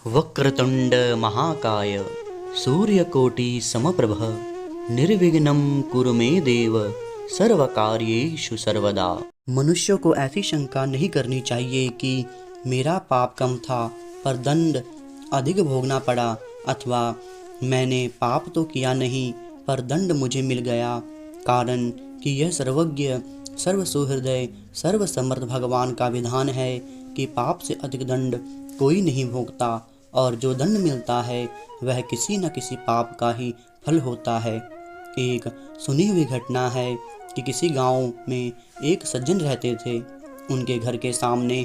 वक्रतुंड महाकाय सूर्यकोटि समप्रभ निर्विघ्नं कुरु मे देव सर्वकार्येषु सर्वदा। मनुष्य को ऐसी शंका नहीं करनी चाहिए कि मेरा पाप कम था पर दंड अधिक भोगना पड़ा, अथवा मैंने पाप तो किया नहीं पर दंड मुझे मिल गया। कारण कि यह सर्वज्ञ सर्वसुहृदय सर्वसमर्थ भगवान का विधान है कि पाप से अधिक दंड कोई नहीं भोगता, और जो दंड मिलता है वह किसी न किसी पाप का ही फल होता है। एक सुनी हुई घटना है कि किसी गांव में एक सज्जन रहते थे। उनके घर के सामने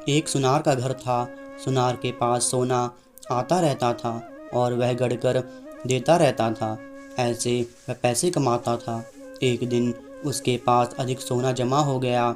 एक सुनार का घर था। सुनार के पास सोना आता रहता था और वह गढ़कर देता रहता था। ऐसे वह पैसे कमाता था। एक दिन उसके पास अधिक सोना जमा हो गया।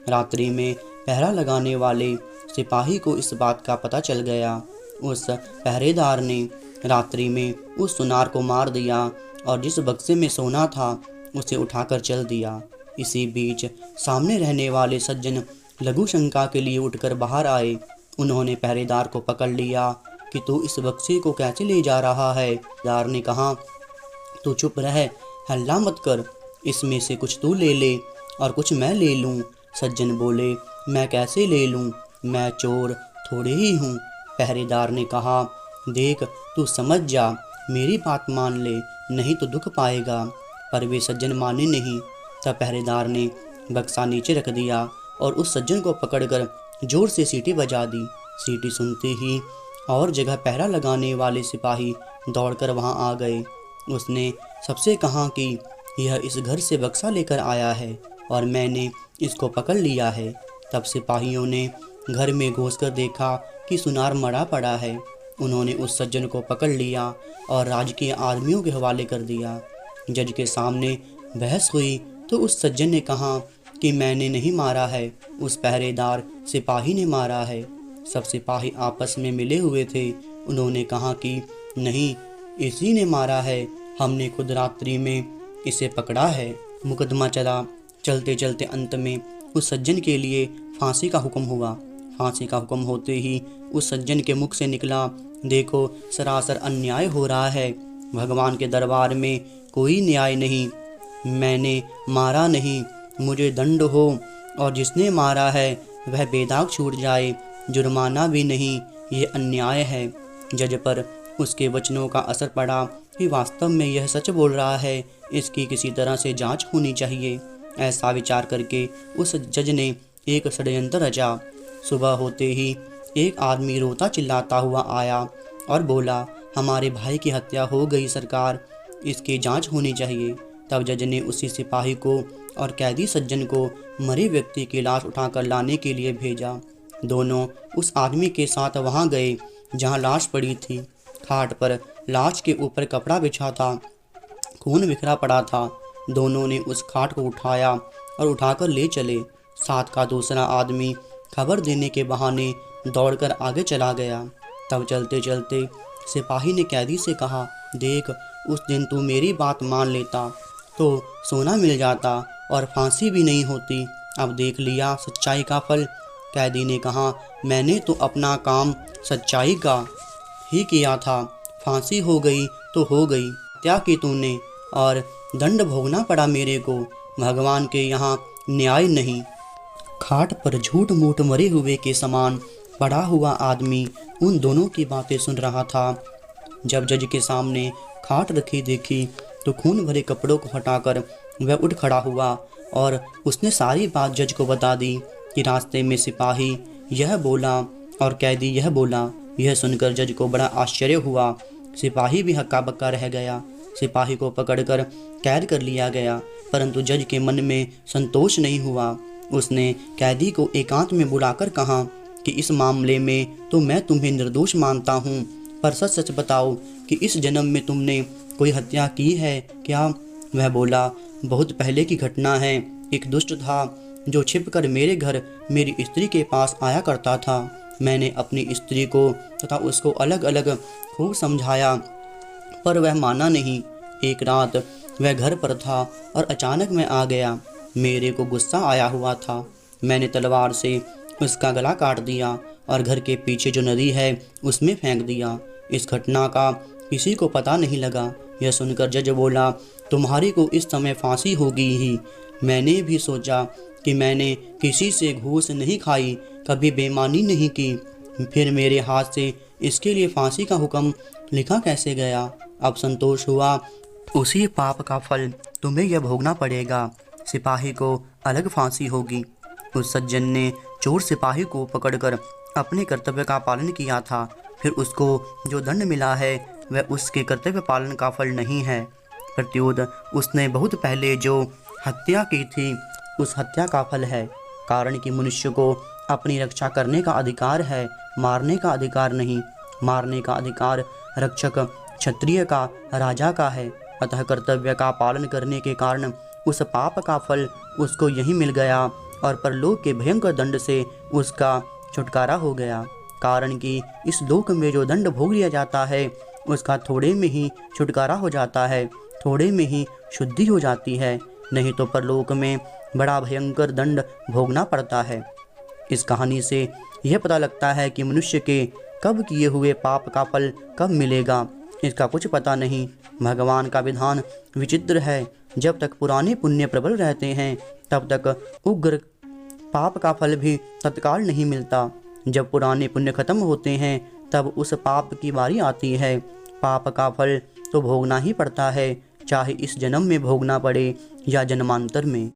रात्रि में पहरा लगाने वाले सिपाही को इस बात का पता चल गया। उस पहरेदार ने रात्रि में उस सुनार को मार दिया और जिस बक्से में सोना था उसे उठाकर चल दिया। इसी बीच सामने रहने वाले सज्जन लघु शंका के लिए उठकर बाहर आए। उन्होंने पहरेदार को पकड़ लिया कि तू इस बक्से को कैसे ले जा रहा है। पहरेदार ने कहा, तू चुप रह, हल्ला मत कर, इसमें से कुछ तू ले ले और कुछ मैं ले लूँ। सज्जन बोले, मैं कैसे ले लूँ, मैं चोर थोड़े ही हूँ। पहरेदार ने कहा, देख तू समझ जा, मेरी बात मान ले, नहीं तो दुख पाएगा। पर वे सज्जन माने नहीं। तब पहरेदार ने बक्सा नीचे रख दिया और उस सज्जन को पकड़कर जोर से सीटी बजा दी। सीटी सुनते ही और जगह पहरा लगाने वाले सिपाही दौड़कर वहां आ गए। उसने सबसे कहा कि यह इस घर से बक्सा लेकर आया है और मैंने इसको पकड़ लिया है। तब सिपाहियों ने घर में घुसकर देखा कि सुनार मरा पड़ा है। उन्होंने उस सज्जन को पकड़ लिया और राजकीय आदमियों के हवाले कर दिया। जज के सामने बहस हुई तो उस सज्जन ने कहा कि मैंने नहीं मारा है, उस पहरेदार सिपाही ने मारा है। सब सिपाही आपस में मिले हुए थे। उन्होंने कहा कि नहीं, इसी ने मारा है, हमने खुद रात्रि में इसे पकड़ा है। मुकदमा चला। चलते चलते अंत में उस सज्जन के लिए फांसी का हुक्म हुआ। फांसी का हुक्म होते ही उस सज्जन के मुख से निकला, देखो सरासर अन्याय हो रहा है, भगवान के दरबार में कोई न्याय नहीं, मैंने मारा नहीं, मुझे दंड हो और जिसने मारा है वह बेदाग छूट जाए, जुर्माना भी नहीं, ये अन्याय है। जज पर उसके वचनों का असर पड़ा कि वास्तव में यह सच बोल रहा है, इसकी किसी तरह से जांच होनी चाहिए। ऐसा विचार करके उस जज ने एक षड्यंत्र रचा। सुबह होते ही एक आदमी रोता चिल्लाता हुआ आया और बोला, हमारे भाई की हत्या हो गई सरकार, इसकी जांच होनी चाहिए। तब जज ने उसी सिपाही को और कैदी सज्जन को मरे व्यक्ति की लाश उठाकर लाने के लिए भेजा। दोनों उस आदमी के साथ वहां गए जहां लाश पड़ी थी। खाट पर लाश के ऊपर कपड़ा बिछा था, खून बिखरा पड़ा था। दोनों ने उस खाट को उठाया और उठाकर ले चले। साथ का दूसरा आदमी खबर देने के बहाने दौड़कर आगे चला गया। तब चलते चलते सिपाही ने कैदी से कहा, देख उस दिन तू मेरी बात मान लेता तो सोना मिल जाता और फांसी भी नहीं होती, अब देख लिया सच्चाई का फल। कैदी ने कहा, मैंने तो अपना काम सच्चाई का ही किया था, फांसी हो गई तो हो गई, हत्या की तूने और दंड भोगना पड़ा मेरे को, भगवान के यहाँ न्याय नहीं। खाट पर झूठ मूठ मरे हुए के समान पड़ा हुआ आदमी उन दोनों की बातें सुन रहा था। जब जज के सामने खाट रखी देखी तो खून भरे कपड़ों को हटाकर वह उठ खड़ा हुआ और उसने सारी बात जज को बता दी कि रास्ते में सिपाही यह बोला और कैदी यह बोला। यह सुनकर जज को बड़ा आश्चर्य हुआ। सिपाही भी हक्का बक्का रह गया। सिपाही को पकड़कर कैद कर लिया गया, परंतु जज के मन में संतोष नहीं हुआ। उसने कैदी को एकांत में बुलाकर कहा कि इस मामले में तो मैं तुम्हें निर्दोष मानता हूँ, पर सच सच बताओ कि इस जन्म में तुमने कोई हत्या की है क्या? वह बोला, बहुत पहले की घटना है। एक दुष्ट था जो छिपकर मेरे घर मेरी स्त्री के पास आया करता था। मैंने अपनी स्त्री को तथा उसको अलग अलग खूब समझाया पर वह माना नहीं। एक रात वह घर पर था और अचानक मैं आ गया। मेरे को गुस्सा आया हुआ था। मैंने तलवार से उसका गला काट दिया और घर के पीछे जो नदी है उसमें फेंक दिया। इस घटना का किसी को पता नहीं लगा। यह सुनकर जज बोला, तुम्हारी को इस समय फांसी होगी ही। मैंने भी सोचा कि मैंने किसी से घूस नहीं खाई, कभी बेईमानी नहीं की, फिर मेरे हाथ से इसके लिए फांसी का हुक्म लिखा कैसे गया। अब संतोष हुआ, उसी पाप का फल तुम्हें यह भोगना पड़ेगा। सिपाही को अलग फांसी होगी। उस सज्जन ने चोर सिपाही को पकड़कर अपने कर्तव्य का पालन किया था, फिर उसको जो दंड मिला है वह उसके कर्तव्य पालन का फल नहीं है, प्रत्युत उसने बहुत पहले जो हत्या की थी उस हत्या का फल है। कारण कि मनुष्य को अपनी रक्षा करने का अधिकार है, मारने का अधिकार नहीं। मारने का अधिकार रक्षक क्षत्रिय का, राजा का है। अतः कर्तव्य का पालन करने के कारण उस पाप का फल उसको यहीं मिल गया और परलोक के भयंकर दंड से उसका छुटकारा हो गया। कारण कि इस लोक में जो दंड भोग लिया जाता है उसका थोड़े में ही छुटकारा हो जाता है, थोड़े में ही शुद्धि हो जाती है, नहीं तो परलोक में बड़ा भयंकर दंड भोगना पड़ता है। इस कहानी से यह पता लगता है कि मनुष्य के कब किए हुए पाप का फल कब मिलेगा इसका कुछ पता नहीं। भगवान का विधान विचित्र है। जब तक पुराने पुण्य प्रबल रहते हैं तब तक उग्र पाप का फल भी तत्काल नहीं मिलता। जब पुराने पुण्य खत्म होते हैं तब उस पाप की बारी आती है। पाप का फल तो भोगना ही पड़ता है, चाहे इस जन्म में भोगना पड़े या जन्मांतर में।